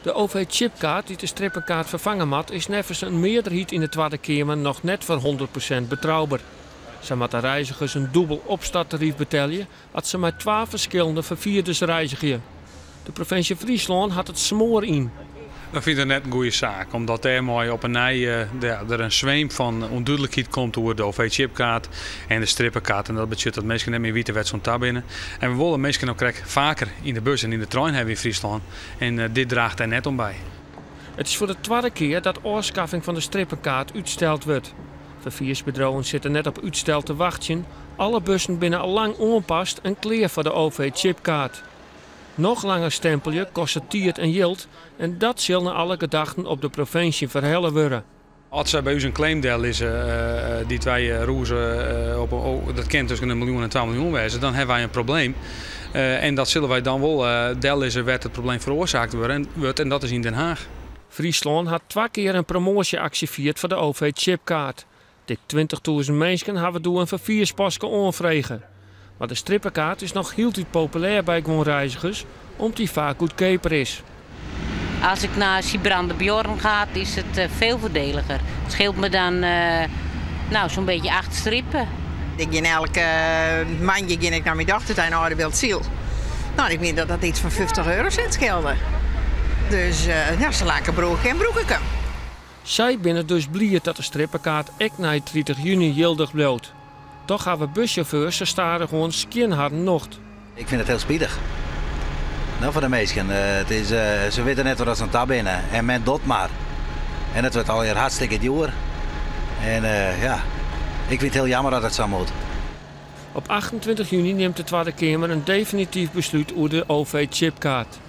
De OV-chipkaart die de strippenkaart vervangen mat is nevens een meerderheid in de Tweede Kamer nog net voor 100% betrouwbaar. Ze moeten reizigers een dubbel opstarttarief betalen als ze met 12 verschillende vervierders reizigen. De provincie Friesland had het smoor in. We vinden het net een goede zaak, omdat er mooi op een er een zweem van onduidelijkheid komt door de OV-chipkaart en de strippenkaart. En dat betekent dat mensen net meer weten wat zo'n tab binnen. En we willen mensen ook vaker in de bus en in de trein hebben in Friesland. En dit draagt er net om bij. Het is voor de tweede keer dat afschaffing van de strippenkaart uitgesteld wordt. Vervoersbedrijven zitten net op uitstel te wachten. Alle bussen binnen al lang onpast en klaar voor de OV-chipkaart. Nog langer stempelje kost het tijd en geld en dat zal naar alle gedachten op de provincie verhellen worden. Als er bij u een claimdeel is die wij roezen dat kent tussen 1 miljoen en 2 miljoen wezen, dan hebben wij een probleem. En dat zullen wij dan wel deel is werd het probleem veroorzaakt wordt en dat is in Den Haag. Friesland had 2 keer een promotieactie gevierd voor de OV-chipkaart. Dik 20.000 mensen hebben door een vervoerspaske aanvregen. Maar de strippenkaart is nog heel populair bij gewoon reizigers, omdat die vaak goedkoper is. Als ik naar Siebrande-Bjorn ga, is het veel voordeliger. Het scheelt me dan zo'n beetje 8 strippen. Ik ging elke maandje ging ik naar mijn dochtertuin naar de Beeldziel. Nou, ik weet dat dat iets van €50 zit scheelde. Dus ze laken broek en broekeke. Zij binnen dus blij dat de strippenkaart ook na 30 juni geldig blijft. Toch gaan we buschauffeurs ze staren gewoon skinhard nocht. Ik vind het heel spiedig. Nou, voor de meesten. Ze weten net wat ze aan tab binnen en men doet maar. En het wordt alweer hartstikke duur. En ik vind het heel jammer dat het zo moet. Op 28 juni neemt de Tweede Kamer een definitief besluit over de OV-chipkaart.